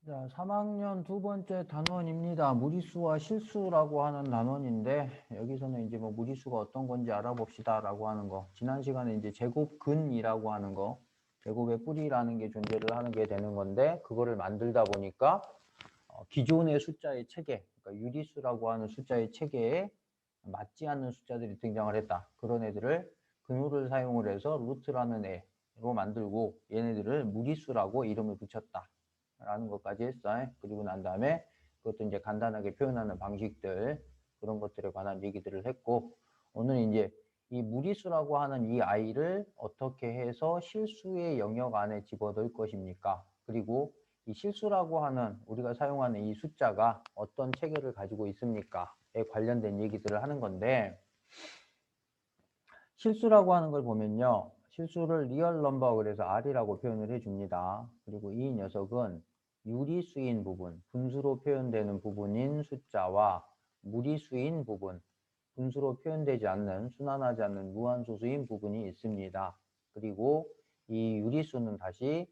자, 3학년 두 번째 단원입니다. 무리수와 실수라고 하는 단원인데 여기서는 이제 뭐 무리수가 어떤 건지 알아봅시다라고 하는 거. 지난 시간에 이제 제곱근이라고 하는 거, 제곱의 뿌리라는 게 존재를 하는 게 되는 건데 그거를 만들다 보니까 기존의 숫자의 체계, 그러니까 유리수라고 하는 숫자의 체계에 맞지 않는 숫자들이 등장을 했다. 그런 애들을 근호를 사용을 해서 루트라는 애로 만들고 얘네들을 무리수라고 이름을 붙였다. 라는 것까지 했어. 그리고 난 다음에 그것도 이제 간단하게 표현하는 방식들, 그런 것들에 관한 얘기들을 했고, 오늘 이제 이 무리수라고 하는 이 아이를 어떻게 해서 실수의 영역 안에 집어넣을 것입니까? 그리고 이 실수라고 하는 우리가 사용하는 이 숫자가 어떤 체계를 가지고 있습니까?에 관련된 얘기들을 하는 건데, 실수라고 하는 걸 보면요. 실수를 리얼 넘버 그래서 R이라고 표현을 해줍니다. 그리고 이 녀석은 유리수인 부분, 분수로 표현되는 부분인 숫자와 무리수인 부분, 분수로 표현되지 않는, 순환하지 않는 무한소수인 부분이 있습니다. 그리고 이 유리수는 다시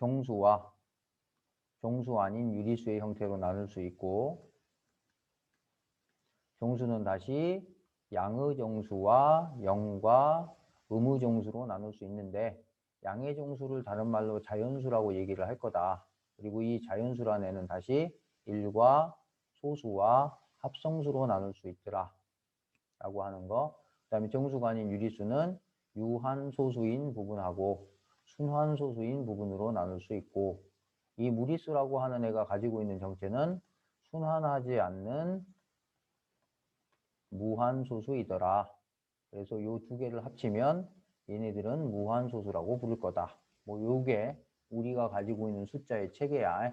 정수와 정수 아닌 유리수의 형태로 나눌 수 있고, 정수는 다시 양의 정수와 영과 음의 정수로 나눌 수 있는데, 양의 정수를 다른 말로 자연수라고 얘기를 할 거다. 그리고 이 자연수란 애는 다시 일과 소수와 합성수로 나눌 수 있더라 라고 하는 거. 그 다음에 정수가 아닌 유리수는 유한소수인 부분하고 순환소수인 부분으로 나눌 수 있고, 이 무리수라고 하는 애가 가지고 있는 정체는 순환하지 않는 무한소수이더라. 그래서 요 두 개를 합치면 얘네들은 무한소수라고 부를 거다. 뭐 요게 우리가 가지고 있는 숫자의 체계야.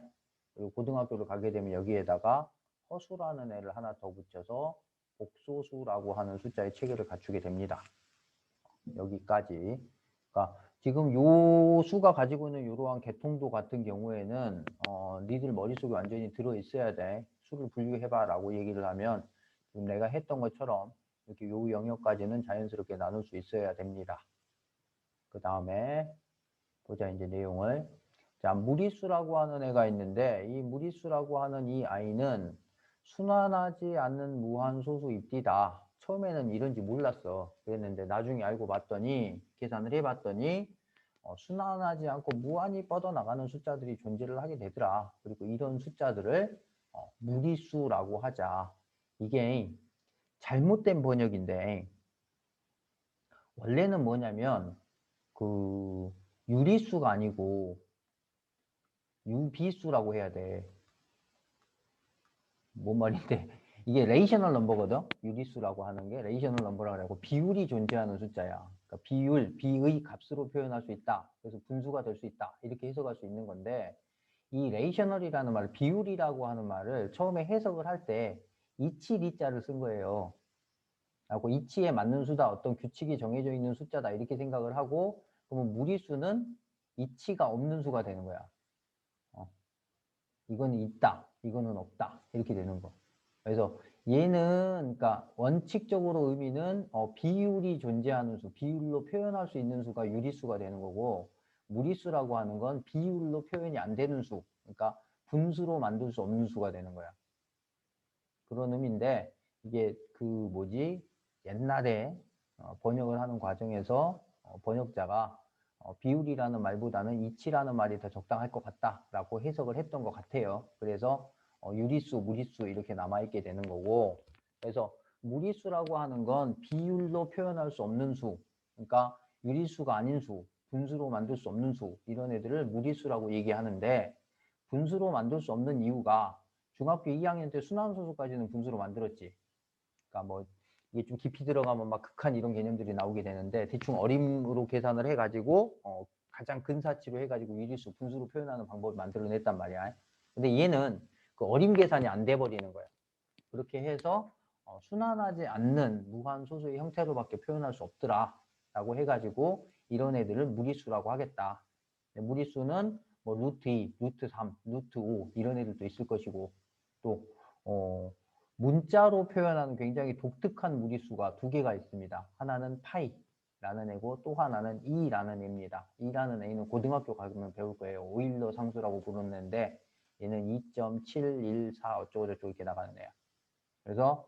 그리고 고등학교를 가게 되면 여기에다가 허수라는 애를 하나 더 붙여서 복소수라고 하는 숫자의 체계를 갖추게 됩니다. 여기까지. 그러니까 지금 요 수가 가지고 있는 이러한 개통도 같은 경우에는 니들 머릿속에 완전히 들어있어야 돼. 수를 분류해봐 라고 얘기를 하면 지금 내가 했던 것처럼 이렇게 요 영역까지는 자연스럽게 나눌 수 있어야 됩니다. 그 다음에 보자 이제 내용을. 자, 무리수라고 하는 애가 있는데 이 무리수라고 하는 이 아이는 순환하지 않는 무한소수 입디다. 처음에는 이런지 몰랐어. 그랬는데 나중에 알고 봤더니 계산을 해봤더니 순환하지 않고 무한히 뻗어나가는 숫자들이 존재를 하게 되더라. 그리고 이런 숫자들을 무리수라고 하자. 이게 잘못된 번역인데 원래는 뭐냐면 그 유리수가 아니고 유비수라고 해야 돼. 뭔 말인데 이게 레이셔널 넘버거든. 유리수라고 하는 게 레이셔널 넘버라고 하고 비율이 존재하는 숫자야. 그러니까 비율, 비의 값으로 표현할 수 있다. 그래서 분수가 될 수 있다. 이렇게 해석할 수 있는 건데 이 레이셔널이라는 말, 비율이라고 하는 말을 처음에 해석을 할 때 이치 리자를 쓴 거예요. 하고 이치에 맞는 수다, 어떤 규칙이 정해져 있는 숫자다 이렇게 생각을 하고 그러면 무리수는 이치가 없는 수가 되는 거야. 이거는 있다, 이거는 없다 이렇게 되는 거. 그래서 얘는 그러니까 원칙적으로 의미는 비율이 존재하는 수, 비율로 표현할 수 있는 수가 유리수가 되는 거고, 무리수라고 하는 건 비율로 표현이 안 되는 수, 그러니까 분수로 만들 수 없는 수가 되는 거야. 그런 의미인데 이게 그 뭐지 옛날에 번역을 하는 과정에서 번역자가 비율이라는 말보다는 이치라는 말이 더 적당할 것 같다라고 해석을 했던 것 같아요. 그래서 유리수, 무리수 이렇게 남아있게 되는 거고, 그래서 무리수라고 하는 건 비율로 표현할 수 없는 수, 그러니까 유리수가 아닌 수, 분수로 만들 수 없는 수, 이런 애들을 무리수라고 얘기하는데, 분수로 만들 수 없는 이유가 중학교 2학년 때 순환소수까지는 분수로 만들었지. 그러니까 뭐 이게 좀 깊이 들어가면 막 극한 이런 개념들이 나오게 되는데 대충 어림으로 계산을 해가지고 가장 근사치로 해가지고 유리수, 분수로 표현하는 방법을 만들어냈단 말이야. 근데 얘는 그 어림 계산이 안 돼버리는 거야. 그렇게 해서 순환하지 않는 무한소수의 형태로밖에 표현할 수 없더라 라고 해가지고 이런 애들을 무리수라고 하겠다. 무리수는 뭐 루트 2, 루트 3, 루트 5 이런 애들도 있을 것이고 또 문자로 표현하는 굉장히 독특한 무리수가 두 개가 있습니다. 하나는 파이라고 A라는 애고 또 하나는 E라는 애입니다. E라는 애는 고등학교 가면 배울 거예요. 오일러 상수라고 부르는 애인데 얘는 2.714 어쩌고저쩌고 이렇게 나가는 애야. 그래서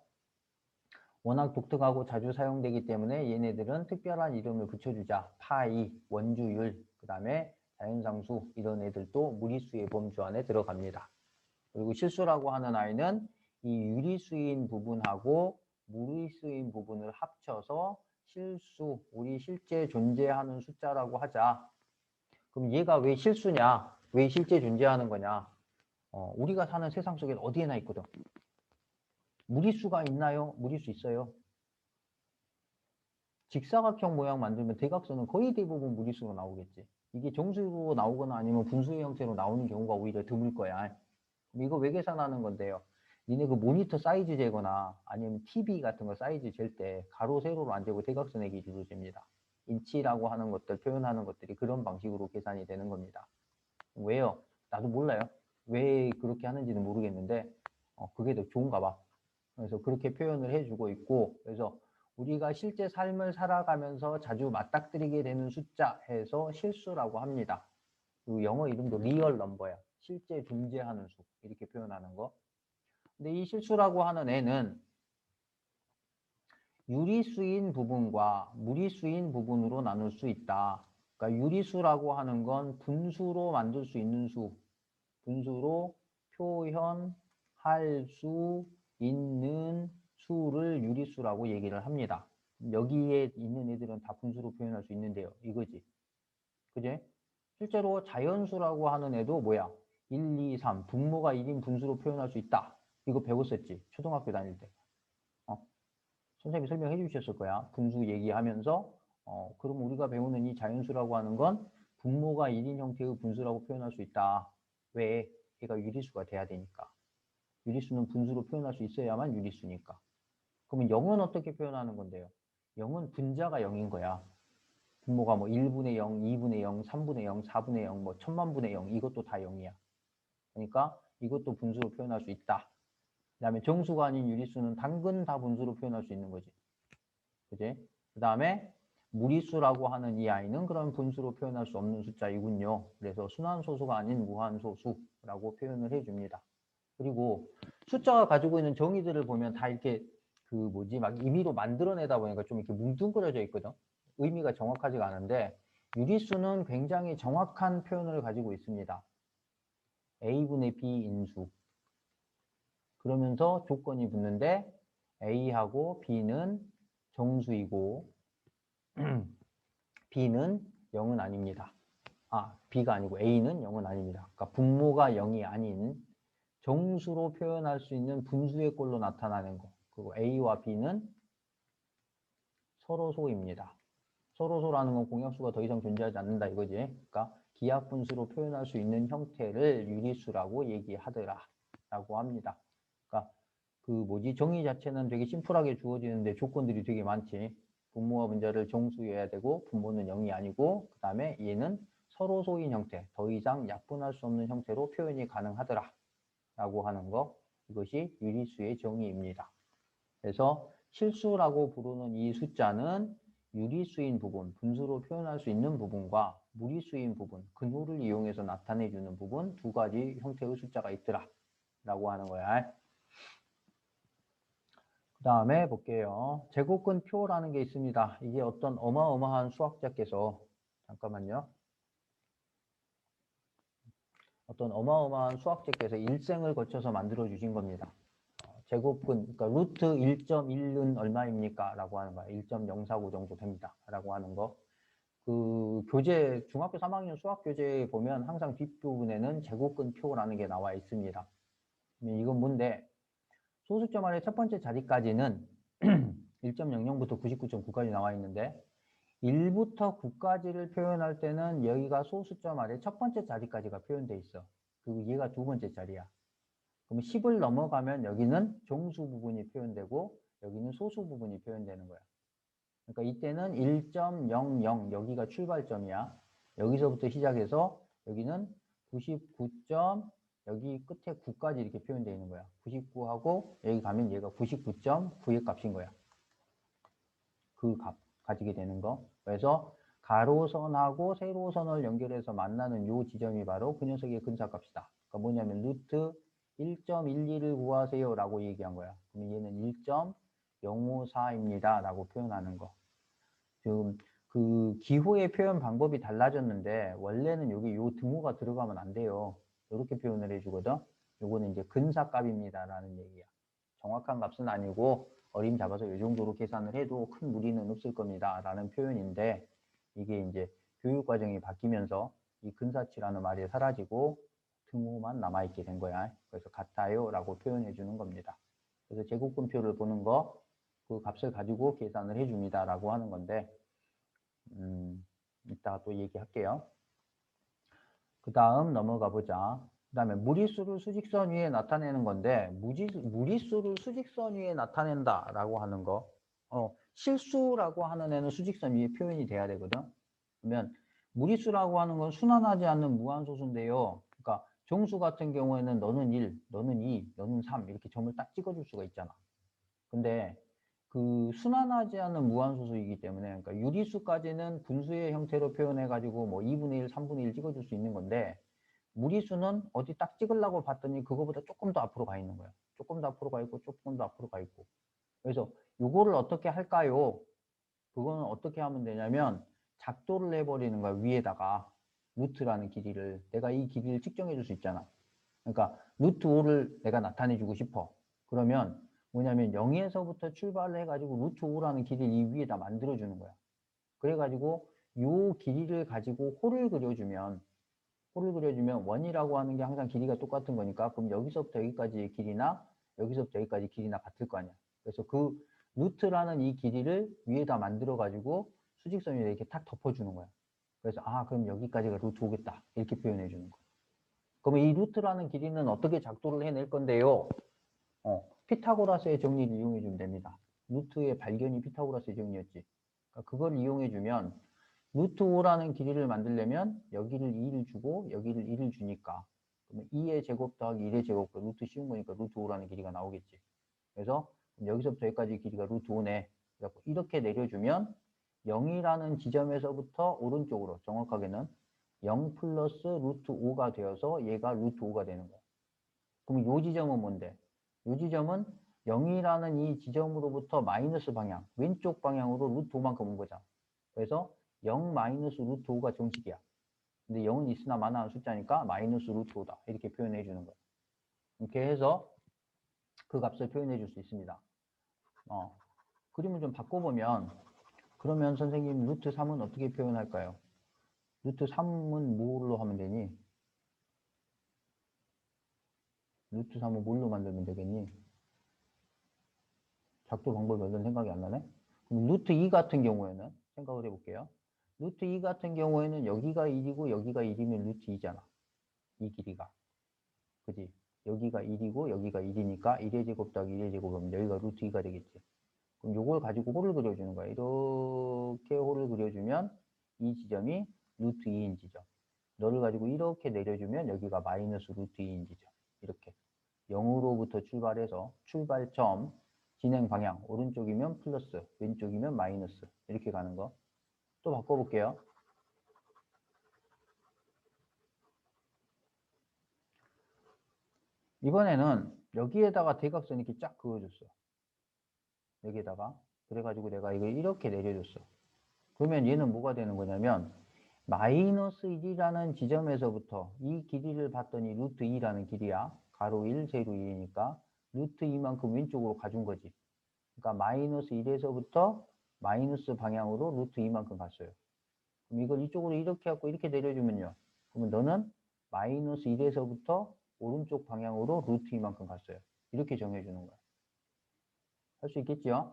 워낙 독특하고 자주 사용되기 때문에 얘네들은 특별한 이름을 붙여주자. 파이, 원주율, 그 다음에 자연상수 이런 애들도 무리수의 범주 안에 들어갑니다. 그리고 실수라고 하는 아이는 이 유리수인 부분하고 무리수인 부분을 합쳐서 실수, 우리 실제 존재하는 숫자라고 하자. 그럼 얘가 왜 실수냐? 왜 실제 존재하는 거냐? 우리가 사는 세상 속에 어디에나 있거든. 무리수가 있나요? 무리수 있어요. 직사각형 모양 만들면 대각선은 거의 대부분 무리수로 나오겠지. 이게 정수로 나오거나 아니면 분수의 형태로 나오는 경우가 오히려 드물 거야. 이거 왜 계산하는 건데요? 니네 그 모니터 사이즈 재거나 아니면 TV 같은 거 사이즈 잴 때 가로 세로로 안 재고 대각선의 기준으로 잽니다. 인치라고 하는 것들 표현하는 것들이 그런 방식으로 계산이 되는 겁니다. 왜요? 나도 몰라요. 왜 그렇게 하는지는 모르겠는데 그게 더 좋은가 봐. 그래서 그렇게 표현을 해주고 있고, 그래서 우리가 실제 삶을 살아가면서 자주 맞닥뜨리게 되는 숫자 해서 실수라고 합니다. 그리고 영어 이름도 리얼 넘버야. 실제 존재하는 수 이렇게 표현하는 거. 근데 이 실수라고 하는 애는 유리수인 부분과 무리수인 부분으로 나눌 수 있다. 그러니까 유리수라고 하는 건 분수로 만들 수 있는 수, 분수로 표현할 수 있는 수를 유리수라고 얘기를 합니다. 여기에 있는 애들은 다 분수로 표현할 수 있는데요. 이거지. 그지? 실제로 자연수라고 하는 애도 뭐야? 1, 2, 3. 분모가 1인 분수로 표현할 수 있다. 이거 배웠었지. 초등학교 다닐 때. 선생님이 설명해 주셨을 거야. 분수 얘기하면서 그럼 우리가 배우는 이 자연수라고 하는 건 분모가 1인 형태의 분수라고 표현할 수 있다. 왜? 얘가 유리수가 돼야 되니까. 유리수는 분수로 표현할 수 있어야만 유리수니까. 그러면 0은 어떻게 표현하는 건데요? 0은 분자가 0인 거야. 분모가 뭐 1분의 0, 2분의 0, 3분의 0, 4분의 0, 뭐 천만분의 0 이것도 다 0이야. 그러니까 이것도 분수로 표현할 수 있다. 그 다음에 정수가 아닌 유리수는 당근 다 분수로 표현할 수 있는 거지. 그지? 그 다음에 무리수라고 하는 이 아이는 그런 분수로 표현할 수 없는 숫자이군요. 그래서 순환소수가 아닌 무한소수라고 표현을 해줍니다. 그리고 숫자가 가지고 있는 정의들을 보면 다 이렇게 막 임의로 만들어내다 보니까 좀 이렇게 뭉뚱그려져 있거든. 의미가 정확하지가 않은데 유리수는 굉장히 정확한 표현을 가지고 있습니다. A분의 B 인수. 그러면서 조건이 붙는데 A하고 B는 정수이고 B는 0은 아닙니다. B가 아니고 A는 0은 아닙니다. 그러니까 분모가 0이 아닌 정수로 표현할 수 있는 분수의 꼴로 나타나는 거. 그리고 A와 B는 서로소입니다. 서로소라는 건 공약수가 더 이상 존재하지 않는다 이거지. 그러니까 기하분수로 표현할 수 있는 형태를 유리수라고 얘기하더라 라고 합니다. 그러니까 정의 자체는 되게 심플하게 주어지는데 조건들이 되게 많지. 분모와 분자를 정수여야 되고 분모는 0이 아니고 그 다음에 얘는 서로소인 형태, 더 이상 약분할 수 없는 형태로 표현이 가능하더라 라고 하는 거. 이것이 유리수의 정의입니다. 그래서 실수라고 부르는 이 숫자는 유리수인 부분, 분수로 표현할 수 있는 부분과 무리수인 부분, 근호를 이용해서 나타내주는 부분 두 가지 형태의 숫자가 있더라 라고 하는 거야. 그 다음에 볼게요. 제곱근표라는 게 있습니다. 이게 어떤 어마어마한 수학자께서 잠깐만요. 어떤 어마어마한 수학자께서 일생을 거쳐서 만들어 주신 겁니다. 제곱근, 그러니까 루트 1.1은 얼마입니까? 라고 하는 거야. 1.049 정도 됩니다. 라고 하는 거. 중학교 3학년 수학 교재에 보면 항상 뒷부분에는 제곱근표라는 게 나와 있습니다. 이건 뭔데? 소수점 아래 첫 번째 자리까지는 1.00부터 99.9까지 나와 있는데 1부터 9까지를 표현할 때는 여기가 소수점 아래 첫 번째 자리까지가 표현돼 있어. 그리고 얘가 두 번째 자리야. 그럼 10을 넘어가면 여기는 정수 부분이 표현되고 여기는 소수 부분이 표현되는 거야. 그러니까 이때는 1.00 여기가 출발점이야. 여기서부터 시작해서 여기는 99. 여기 끝에 9까지 이렇게 표현되어 있는 거야. 99하고 여기 가면 얘가 99.9의 값인 거야. 그 값. 가지게 되는 거. 그래서 가로선하고 세로선을 연결해서 만나는 요 지점이 바로 그 녀석의 근사값이다. 그러니까 뭐냐면 루트 1.12를 구하세요 라고 얘기한 거야. 그럼 얘는 1.054입니다 라고 표현하는 거. 지금 그 기호의 표현 방법이 달라졌는데 원래는 여기 요 등호가 들어가면 안 돼요. 이렇게 표현을 해주거든. 요거는 이제 근사값입니다 라는 얘기야. 정확한 값은 아니고 어림 잡아서 이 정도로 계산을 해도 큰 무리는 없을 겁니다 라는 표현인데, 이게 이제 교육과정이 바뀌면서 이 근사치라는 말이 사라지고 등호만 남아있게 된 거야. 그래서 같아요 라고 표현해 주는 겁니다. 그래서 제곱근표를 보는 거, 그 값을 가지고 계산을 해줍니다 라고 하는 건데, 이따가 또 얘기할게요. 그 다음 넘어가 보자. 그 다음에 무리수를 수직선 위에 나타내는 건데, 무리수를 수직선 위에 나타낸다 라고 하는 거, 실수라고 하는 애는 수직선 위에 표현이 돼야 되거든. 그러면 무리수라고 하는 건 순환하지 않는 무한소수인데요. 그러니까 정수 같은 경우에는 너는 1, 너는 2, 너는 3 이렇게 점을 딱 찍어줄 수가 있잖아. 근데 그 순환하지 않는 무한소수이기 때문에, 그러니까 유리수까지는 분수의 형태로 표현해가지고 뭐 2분의 1, 3분의 1 찍어줄 수 있는 건데, 무리수는 어디 딱 찍으려고 봤더니 그거보다 조금 더 앞으로 가 있는 거야. 조금 더 앞으로 가 있고 조금 더 앞으로 가 있고. 그래서 이거를 어떻게 할까요? 그거는 어떻게 하면 되냐면 작도를 해버리는 거야. 위에다가 루트라는 길이를, 내가 이 길이를 측정해 줄 수 있잖아. 그러니까 루트 5를 내가 나타내 주고 싶어. 그러면 뭐냐면 0에서부터 출발을 해가지고 루트 5라는 길이를 이 위에다 만들어 주는 거야. 그래가지고 요 길이를 가지고 홀을 그려주면, 원이라고 하는 게 항상 길이가 똑같은 거니까, 그럼 여기서부터 여기까지의 길이나 여기서부터 여기까지 길이나 같을 거 아니야. 그래서 그 루트라는 이 길이를 위에다 만들어 가지고 수직선 위에 이렇게 탁 덮어주는 거야. 그래서 그럼 여기까지가 루트 5겠다 이렇게 표현해 주는 거야. 그러면 이 루트라는 길이는 어떻게 작도를 해낼 건데요? 피타고라스의 정리를 이용해 주면 됩니다. 루트의 발견이 피타고라스의 정리였지. 그러니까 그걸 이용해 주면 루트 5라는 길이를 만들려면 여기를 2를 주고 여기를 2를 주니까, 그러면 2의 제곱 더하기 1의 제곱, 루트 씌운 거니까 루트 5라는 길이가 나오겠지. 그래서 여기서부터 여기까지 길이가 루트 5네. 이렇게 내려주면 0이라는 지점에서부터 오른쪽으로, 정확하게는 0 플러스 루트 5가 되어서 얘가 루트 5가 되는 거야. 그럼 이 지점은 뭔데? 이 지점은 0이라는 이 지점으로부터 마이너스 방향, 왼쪽 방향으로 루트 5만큼 온 거잖아. 그래서 0 마이너스 루트 5가 정식이야. 근데 0은 있으나 마나한 숫자니까 마이너스 루트 5다. 이렇게 표현해 주는 거야. 이렇게 해서 그 값을 표현해 줄 수 있습니다. 그림을 좀 바꿔보면, 그러면 선생님 루트 3은 어떻게 표현할까요? 루트 3은 뭘로 하면 되니? 루트 3은 뭘로 만들면 되겠니? 작도 방법이 얼른 생각이 안 나네? 그럼 루트 2 같은 경우에는 생각을 해볼게요. 루트 2 같은 경우에는 여기가 1이고 여기가 1이면 루트 2잖아. 이 길이가. 그지? 여기가 1이고 여기가 1이니까 1의 제곱 더하기 1의 제곱하면 여기가 루트 2가 되겠지. 그럼 요걸 가지고 홀을 그려주는 거야. 이렇게 홀을 그려주면 이 지점이 루트 2인 지점. 너를 가지고 이렇게 내려주면 여기가 마이너스 루트 2인 지점. 이렇게 0으로부터 출발해서 출발점, 진행 방향, 오른쪽이면 플러스, 왼쪽이면 마이너스, 이렇게 가는 거. 또 바꿔볼게요. 이번에는 여기에다가 대각선 이렇게 쫙 그어줬어. 여기에다가. 그래가지고 내가 이걸 이렇게 내려줬어. 그러면 얘는 뭐가 되는 거냐면 마이너스 1이라는 지점에서부터 이 길이를 봤더니 루트 2라는 길이야. 가로 1, 세로 2니까 루트 2만큼 왼쪽으로 가준 거지. 그러니까 마이너스 1에서부터 마이너스 방향으로 루트 2만큼 갔어요. 그럼 이걸 이쪽으로 이렇게 갖고 이렇게 내려주면요. 그러면 너는 마이너스 1에서부터 오른쪽 방향으로 루트 2만큼 갔어요. 이렇게 정해주는 거야. 할 수 있겠죠?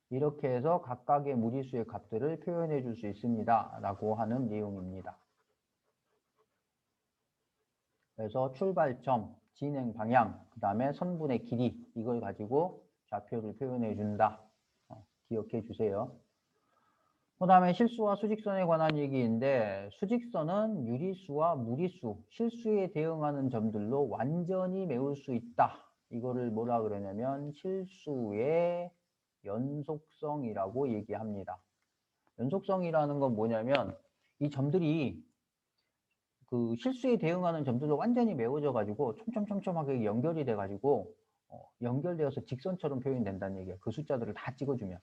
이렇게 해서 각각의 무리수의 값들을 표현해 줄 수 있습니다. 라고 하는 내용입니다. 그래서 출발점, 진행 방향, 그 다음에 선분의 길이, 이걸 가지고 좌표를 표현해 준다. 기억해 주세요. 그 다음에 실수와 수직선에 관한 얘기인데, 수직선은 유리수와 무리수, 실수에 대응하는 점들로 완전히 메울 수 있다. 이거를 뭐라 그러냐면 실수의 연속성이라고 얘기합니다. 연속성이라는 건 뭐냐면 이 점들이 그 실수에 대응하는 점들로 완전히 메워져 가지고 촘촘촘촘하게 연결이 돼 가지고 연결되어서 직선처럼 표현이 된다는 얘기야. 그 숫자들을 다 찍어주면.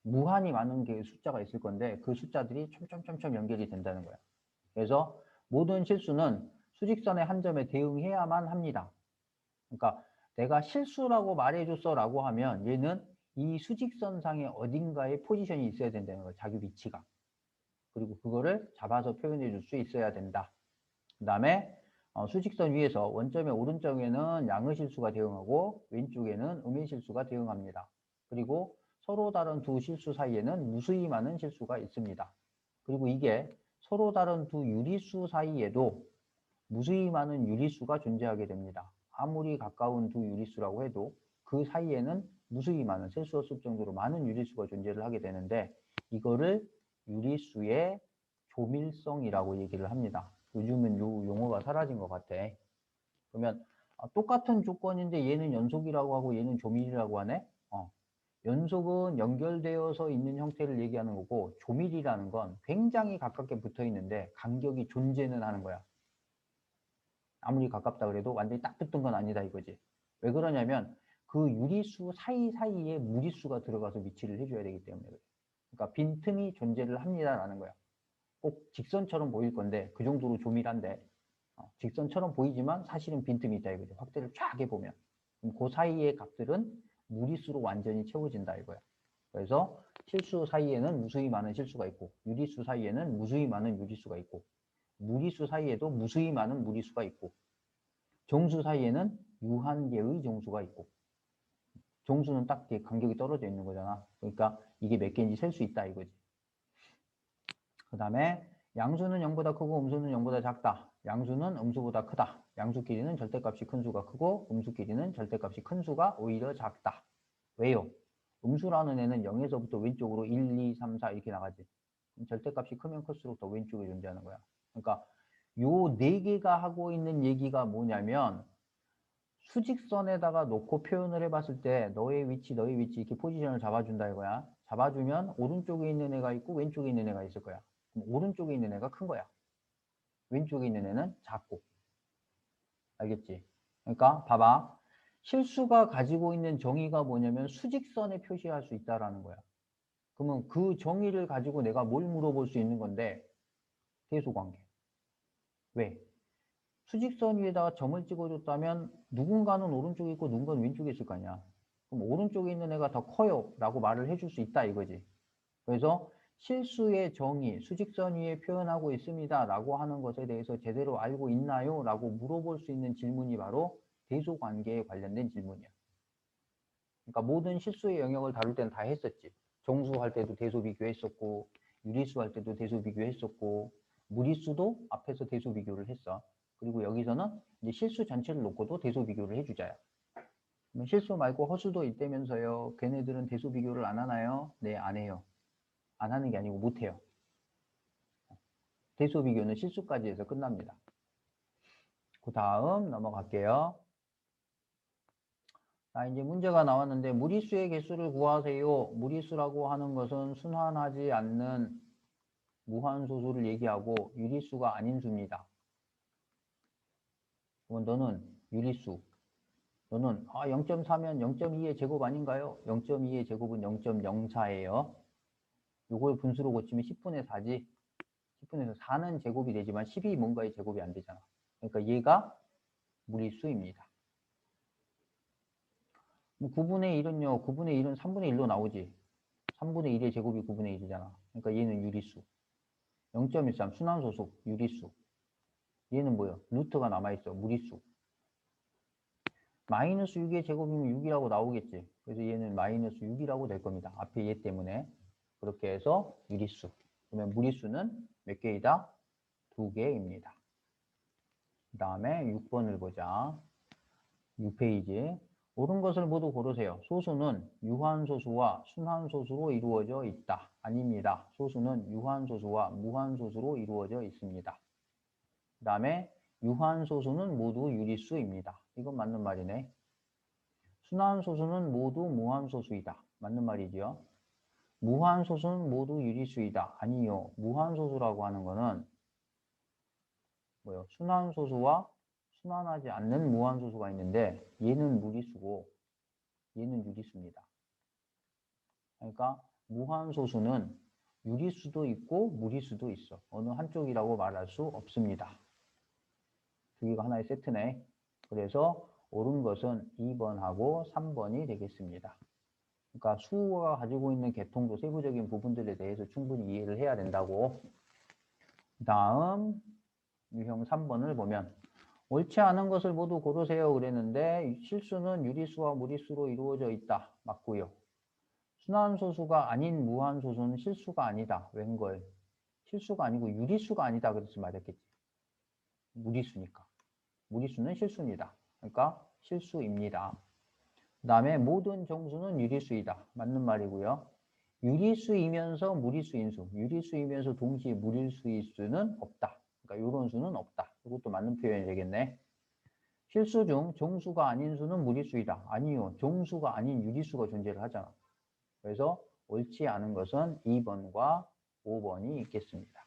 무한히 많은 게 숫자가 있을 건데 그 숫자들이 촘촘촘촘 연결이 된다는 거야. 그래서 모든 실수는 수직선의 한 점에 대응해야만 합니다. 그러니까 내가 실수라고 말해줬어 라고 하면 얘는 이 수직선상의 어딘가에 포지션이 있어야 된다는 거야. 자기 위치가. 그리고 그거를 잡아서 표현해 줄 수 있어야 된다. 그 다음에 수직선 위에서 원점의 오른쪽에는 양의 실수가 대응하고 왼쪽에는 음의 실수가 대응합니다. 그리고 서로 다른 두 실수 사이에는 무수히 많은 실수가 있습니다. 그리고 이게 서로 다른 두 유리수 사이에도 무수히 많은 유리수가 존재하게 됩니다. 아무리 가까운 두 유리수라고 해도 그 사이에는 무수히 많은 셀 수 없을 정도로 많은 유리수가 존재를 하게 되는데 이거를 유리수의 조밀성이라고 얘기를 합니다. 요즘은 요 용어가 사라진 것 같아. 그러면 똑같은 조건인데 얘는 연속이라고 하고 얘는 조밀이라고 하네? 연속은 연결되어서 있는 형태를 얘기하는 거고 조밀이라는 건 굉장히 가깝게 붙어 있는데 간격이 존재는 하는 거야. 아무리 가깝다 그래도 완전히 딱 붙은 건 아니다 이거지. 왜 그러냐면 그 유리수 사이사이에 무리수가 들어가서 위치를 해줘야 되기 때문에 그래. 그러니까 빈틈이 존재를 합니다라는 거야. 꼭 직선처럼 보일 건데 그 정도로 조밀한데 직선처럼 보이지만 사실은 빈틈이 있다 이거죠. 확대를 쫙 해보면. 그럼 그 사이의 값들은 무리수로 완전히 채워진다 이거야. 그래서 실수 사이에는 무수히 많은 실수가 있고 유리수 사이에는 무수히 많은 유리수가 있고 무리수 사이에도 무수히 많은 무리수가 있고 정수 사이에는 유한개의 정수가 있고 정수는 딱 간격이 떨어져 있는 거잖아. 그러니까 이게 몇 개인지 셀 수 있다 이거지. 그 다음에 양수는 0보다 크고 음수는 0보다 작다. 양수는 음수보다 크다. 양수 길이는 절대값이 큰 수가 크고 음수 길이는 절대값이 큰 수가 오히려 작다. 왜요? 음수라는 애는 0에서부터 왼쪽으로 1, 2, 3, 4 이렇게 나가지. 절대값이 크면 클수록 더 왼쪽에 존재하는 거야. 그러니까 요 네 개가 하고 있는 얘기가 뭐냐면 수직선에다가 놓고 표현을 해봤을 때 너의 위치 이렇게 포지션을 잡아준다 이거야. 잡아주면 오른쪽에 있는 애가 있고 왼쪽에 있는 애가 있을 거야. 그럼 오른쪽에 있는 애가 큰 거야. 왼쪽에 있는 애는 작고. 알겠지? 그러니까 봐봐. 실수가 가지고 있는 정의가 뭐냐면 수직선에 표시할 수 있다라는 거야. 그러면 그 정의를 가지고 내가 뭘 물어볼 수 있는 건데 대소관계. 왜? 수직선 위에다가 점을 찍어줬다면 누군가는 오른쪽에 있고 누군가는 왼쪽에 있을 거 아니야. 그럼 오른쪽에 있는 애가 더 커요 라고 말을 해줄 수 있다 이거지. 그래서 실수의 정의, 수직선 위에 표현하고 있습니다 라고 하는 것에 대해서 제대로 알고 있나요? 라고 물어볼 수 있는 질문이 바로 대소관계에 관련된 질문이야. 그러니까 모든 실수의 영역을 다룰 때는 다 했었지. 정수할 때도 대소비교 했었고 유리수 할 때도 대소비교 했었고 무리수도 앞에서 대소비교를 했어. 그리고 여기서는 이제 실수 전체를 놓고도 대소비교를 해주자요. 실수 말고 허수도 있다면서요. 걔네들은 대소비교를 안 하나요? 네, 안 해요. 안 하는 게 아니고 못 해요. 대소비교는 실수까지 해서 끝납니다. 그 다음 넘어갈게요. 자, 이제 문제가 나왔는데 무리수의 개수를 구하세요. 무리수라고 하는 것은 순환하지 않는 무한소수를 얘기하고 유리수가 아닌 수입니다. 그럼 너는 유리수. 너는 0.4면 0.2의 제곱 아닌가요? 0.2의 제곱은 0.04예요. 요걸 분수로 고치면 10분의 4지. 10분에서 4는 제곱이 되지만 10이 뭔가의 제곱이 안 되잖아. 그러니까 얘가 무리수입니다. 9분의 1은요. 9분의 1은 3분의 1로 나오지. 3분의 1의 제곱이 9분의 1이잖아. 그러니까 얘는 유리수. 0.13 순환소수 유리수. 얘는 뭐예요? 루트가 남아있어. 무리수. 마이너스 6의 제곱이면 6이라고 나오겠지. 그래서 얘는 마이너스 6이라고 될 겁니다. 앞에 얘 때문에. 그렇게 해서 유리수. 그러면 무리수는 몇 개이다? 2개입니다. 그 다음에 6번을 보자. 6페이지. 옳은 것을 모두 고르세요. 소수는 유한소수와 순환소수로 이루어져 있다. 아닙니다. 소수는 유한소수와 무한소수로 이루어져 있습니다. 그 다음에 유한소수는 모두 유리수입니다. 이건 맞는 말이네. 순환소수는 모두 무한소수이다. 맞는 말이지요. 무한소수는 모두 유리수이다. 아니요. 무한소수라고 하는 거는 뭐요? 순환소수와 순환하지 않는 무한소수가 있는데 얘는 무리수고 얘는 유리수입니다. 그러니까 무한소수는 유리수도 있고 무리수도 있어. 어느 한쪽이라고 말할 수 없습니다. 두 개가 하나의 세트네. 그래서 옳은 것은 2번하고 3번이 되겠습니다. 그러니까 수가 가지고 있는 계통도 세부적인 부분들에 대해서 충분히 이해를 해야 된다고. 그 다음 유형 3번을 보면 옳지 않은 것을 모두 고르세요 그랬는데 실수는 유리수와 무리수로 이루어져 있다. 맞고요. 순환소수가 아닌 무한소수는 실수가 아니다. 웬걸? 실수가 아니고 유리수가 아니다. 그래서 맞았겠지. 무리수니까. 무리수는 실수입니다. 그러니까 실수입니다. 그 다음에 모든 정수는 유리수이다. 맞는 말이고요. 유리수이면서 무리수인 수, 유리수이면서 동시에 무리수일 수는 없다. 그러니까 이런 수는 없다. 이것도 맞는 표현이 되겠네. 실수 중 정수가 아닌 수는 무리수이다. 아니요. 정수가 아닌 유리수가 존재를 하잖아. 그래서 옳지 않은 것은 2번과 5번이 있겠습니다.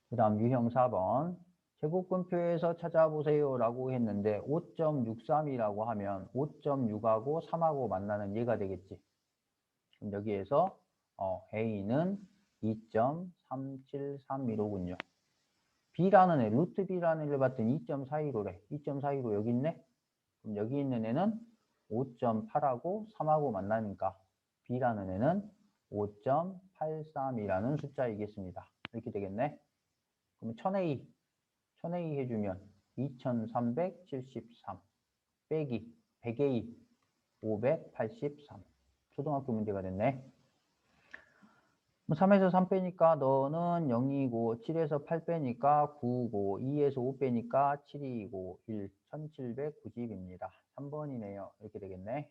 그 다음 유형 4번. 제곱근표에서 찾아보세요 라고 했는데 5.63이라고 하면 5.6하고 3하고 만나는 얘가 되겠지. 그럼 여기에서 A는 2.37315군요. B라는 애, 루트 B라는 애를 봤더니 2.415래. 2.415 여기 있네? 그럼 여기 있는 애는 5.8하고 3하고 만나니까 B라는 애는 5.83이라는 숫자이겠습니다. 이렇게 되겠네. 그럼 1000A 해주면 2373 빼기 100A 583 초등학교 문제가 됐네. 3에서 3 빼니까 너는 0이고 7에서 8 빼니까 9고 2에서 5 빼니까 7이고 1 1790입니다. 3번이네요. 이렇게 되겠네.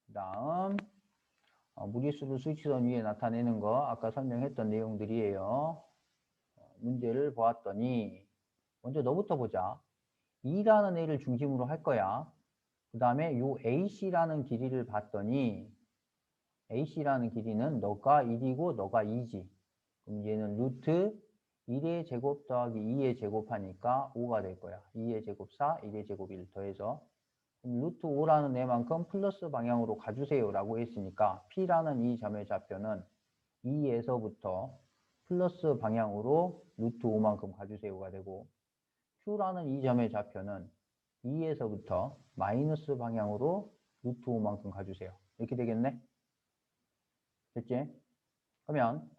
그 다음 무리수를 수직선 위에 나타내는 거 아까 설명했던 내용들이에요. 문제를 보았더니 먼저 너부터 보자. 2라는 애를 중심으로 할 거야. 그 다음에 요 AC라는 길이를 봤더니 AC라는 길이는 너가 1이고 너가 2지. 그럼 얘는 루트 1의 제곱 더하기 2의 제곱하니까 5가 될 거야. 2의 제곱 4, 1의 제곱 1 더해서 그럼 루트 5라는 애만큼 플러스 방향으로 가주세요 라고 했으니까 P라는 이 점의 좌표는 2에서부터 플러스 방향으로 루트 5만큼 가주세요가 되고 Q라는 이 점의 좌표는 2에서부터 마이너스 방향으로 루트 5만큼 가주세요. 이렇게 되겠네? 됐지? 그러면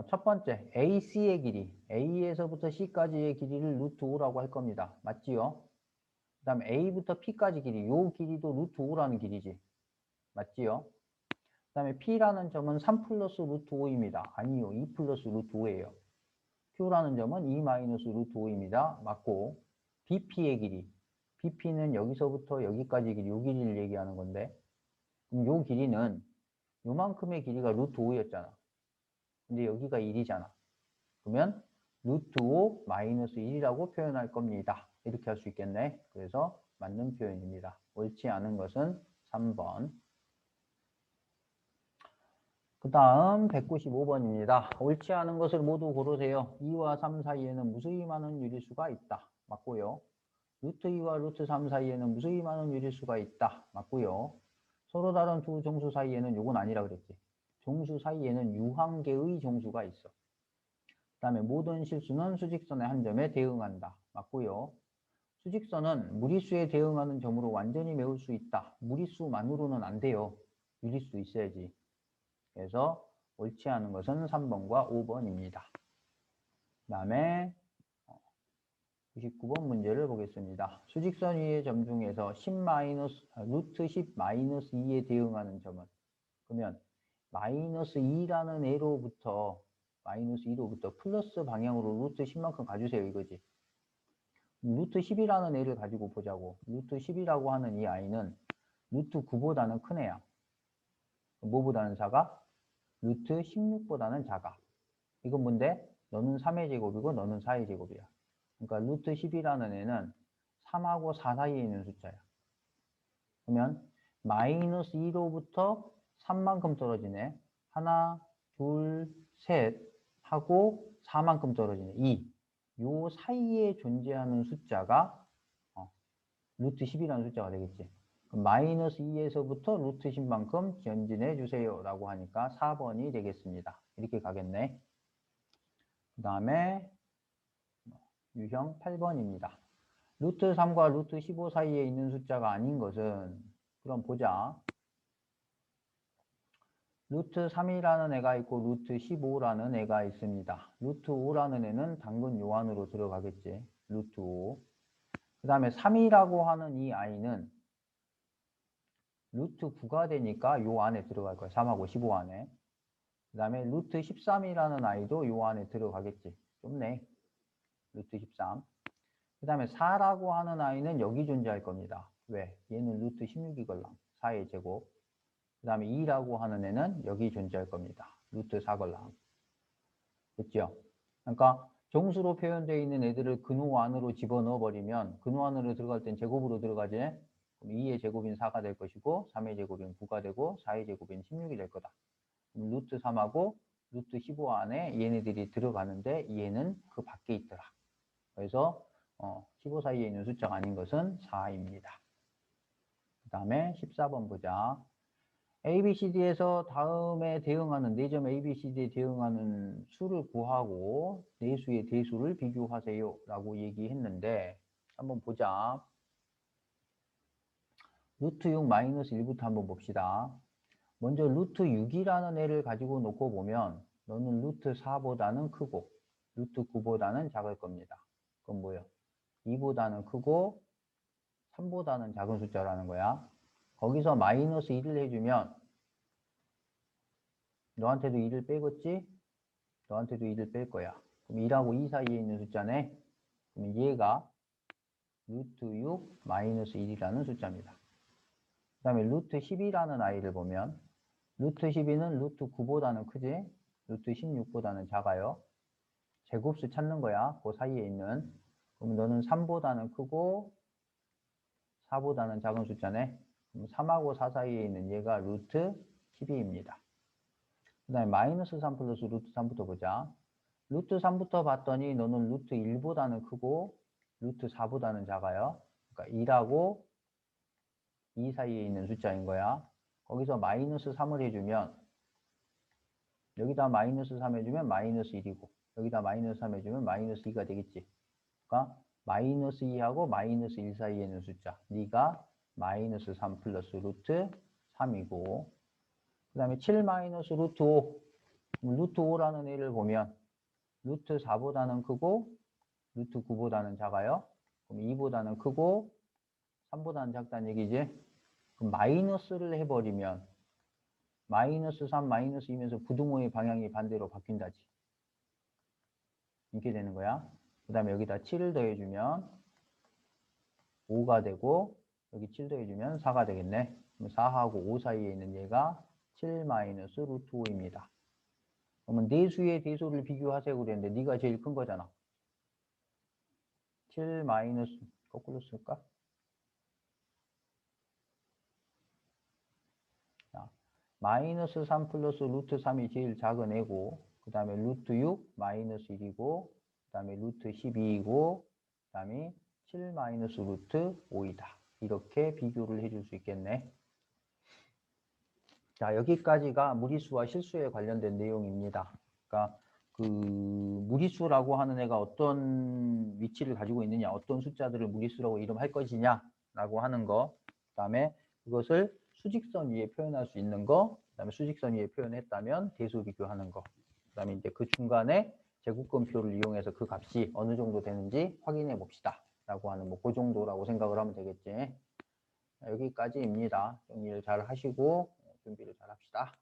첫 번째 AC의 길이, A에서부터 C까지의 길이를 루트 5라고 할 겁니다. 맞지요? 그 다음에 A부터 P까지 길이, 요 길이도 루트 5라는 길이지. 맞지요? 그 다음에 P라는 점은 3 플러스 루트 5입니다. 아니요, 2 플러스 루트 5예요. Q라는 점은 2 마이너스 루트 5입니다. 맞고 BP의 길이, BP는 여기서부터 여기까지 길이, 요 길이를 얘기하는 건데 그럼 요 길이는 요만큼의 길이가 루트 5였잖아. 근데 여기가 1이잖아. 그러면 루트 5 마이너스 1이라고 표현할 겁니다. 이렇게 할 수 있겠네. 그래서 맞는 표현입니다. 옳지 않은 것은 3번. 그 다음 195번입니다. 옳지 않은 것을 모두 고르세요. 2와 3 사이에는 무수히 많은 유리수가 있다. 맞고요. 루트 2와 루트 3 사이에는 무수히 많은 유리수가 있다. 맞고요. 서로 다른 두 정수 사이에는 요건 아니라 그랬지. 정수 사이에는 유한계의 정수가 있어. 그 다음에 모든 실수는 수직선의 한 점에 대응한다. 맞고요. 수직선은 무리수에 대응하는 점으로 완전히 메울 수 있다. 무리수만으로는 안 돼요. 유리수도 있어야지. 그래서 옳지 않은 것은 3번과 5번입니다. 그 다음에 99번 문제를 보겠습니다. 수직선 위의 점 중에서 루트 10 마이너스 2에 대응하는 점은 그러면 마이너스 2라는 애로부터 마이너스 2로부터 플러스 방향으로 루트 10만큼 가주세요 이거지. 루트 10이라는 애를 가지고 보자고. 루트 10이라고 하는 이 아이는 루트 9보다는 큰 애야. 뭐보다는 작아? 루트 16보다는 작아. 이건 뭔데? 너는 3의 제곱이고 너는 4의 제곱이야. 그러니까 루트 10이라는 애는 3하고 4 사이에 있는 숫자야. 그러면 마이너스 2로부터 3만큼 떨어지네. 하나, 둘, 셋 하고 4만큼 떨어지네. 2. 요 사이에 존재하는 숫자가 루트 10이라는 숫자가 되겠지. 그럼 마이너스 2에서부터 루트 10만큼 전진해 주세요 라고 하니까 4번이 되겠습니다. 이렇게 가겠네. 그 다음에 유형 8번입니다. 루트 3과 루트 15 사이에 있는 숫자가 아닌 것은, 그럼 보자. 루트 3이라는 애가 있고 루트 15라는 애가 있습니다. 루트 5라는 애는 당근 요 안으로 들어가겠지. 루트 5. 그 다음에 3이라고 하는 이 아이는 루트 9가 되니까 요 안에 들어갈 거야. 3하고 15 안에. 그 다음에 루트 13이라는 아이도 요 안에 들어가겠지. 좁네. 루트 13. 그 다음에 4라고 하는 아이는 여기 존재할 겁니다. 왜? 얘는 루트 16이걸랑 4의 제곱. 그 다음에 2라고 하는 애는 여기 존재할 겁니다. 루트 4걸랑. 됐죠? 그러니까 정수로 표현되어 있는 애들을 근호 안으로 집어넣어 버리면 근호 안으로 들어갈 땐 제곱으로 들어가지. 그럼 2의 제곱인 4가 될 것이고 3의 제곱인 9가 되고 4의 제곱인 16이 될 거다. 그럼 루트 3하고 루트 15 안에 얘네들이 들어가는데 얘는 그 밖에 있더라. 그래서 15 사이에 있는 숫자가 아닌 것은 4입니다. 그 다음에 14번 보자. ABCD에서 다음에 대응하는 4점 ABCD에 대응하는 수를 구하고 내수의 대수를 비교하세요 라고 얘기했는데 한번 보자. 루트 6 마이너스 1부터 한번 봅시다. 먼저 루트 6이라는 애를 가지고 놓고 보면 너는 루트 4보다는 크고 루트 9보다는 작을 겁니다. 그건 뭐예요? 2보다는 크고 3보다는 작은 숫자라는 거야. 거기서 마이너스 1을 해주면 너한테도 2를 빼겠지? 너한테도 2를 뺄 거야. 그럼 2하고 2 사이에 있는 숫자네. 그럼 얘가 루트 6 마이너스 1이라는 숫자입니다. 그 다음에 루트 10이라는 아이를 보면 루트 12는 루트 9보다는 크지? 루트 16보다는 작아요. 제곱수 찾는 거야. 그 사이에 있는. 그럼 너는 3보다는 크고 4보다는 작은 숫자네. 그럼 3하고 4 사이에 있는 얘가 루트 12입니다. 그 다음에 마이너스 3 플러스 루트 3부터 보자. 루트 3부터 봤더니 너는 루트 1보다는 크고 루트 4보다는 작아요. 그러니까 1하고 2 사이에 있는 숫자인 거야. 거기서 마이너스 3을 해주면 여기다 마이너스 3 해주면 마이너스 1이고 여기다 마이너스 3 해주면 마이너스 2가 되겠지. 그러니까 마이너스 2하고 마이너스 1 사이에 있는 숫자. 네가 마이너스 3 플러스 루트 3이고 그 다음에 7 마이너스 루트 5. 루트 5라는 애를 보면 루트 4보다는 크고 루트 9보다는 작아요. 그럼 2보다는 크고 3보다는 작다는 얘기지. 그럼 마이너스를 해버리면 마이너스 3, 마이너스 2면서 부등호의 방향이 반대로 바뀐다지. 이렇게 되는 거야. 그 다음에 여기다 7을 더해주면 5가 되고 여기 7 더해주면 4가 되겠네. 그럼 4하고 5 사이에 있는 얘가 7 마이너스 루트 5입니다. 그러면 내수의 대수를 비교하세요 그랬는데 네가 제일 큰 거잖아. 7 마이너스 거꾸로 쓸까? 자, 마이너스 3 플러스 루트 3이 제일 작은 애고 그 다음에 루트 6 마이너스 1이고 그 다음에 루트 12이고 그 다음에 7 마이너스 루트 5이다. 이렇게 비교를 해줄 수 있겠네. 자, 여기까지가 무리수와 실수에 관련된 내용입니다. 그러니까 그 무리수라고 하는 애가 어떤 위치를 가지고 있느냐, 어떤 숫자들을 무리수라고 이름할 것이냐 라고 하는 거, 그 다음에 그것을 수직선 위에 표현할 수 있는 거, 그 다음에 수직선 위에 표현했다면 대수 비교하는 거, 그 다음에 이제 그 중간에 제곱근표를 이용해서 그 값이 어느 정도 되는지 확인해 봅시다 라고 하는 뭐 그 정도라고 생각을 하면 되겠지. 여기까지입니다. 정리를 잘 하시고 준비를 잘 합시다.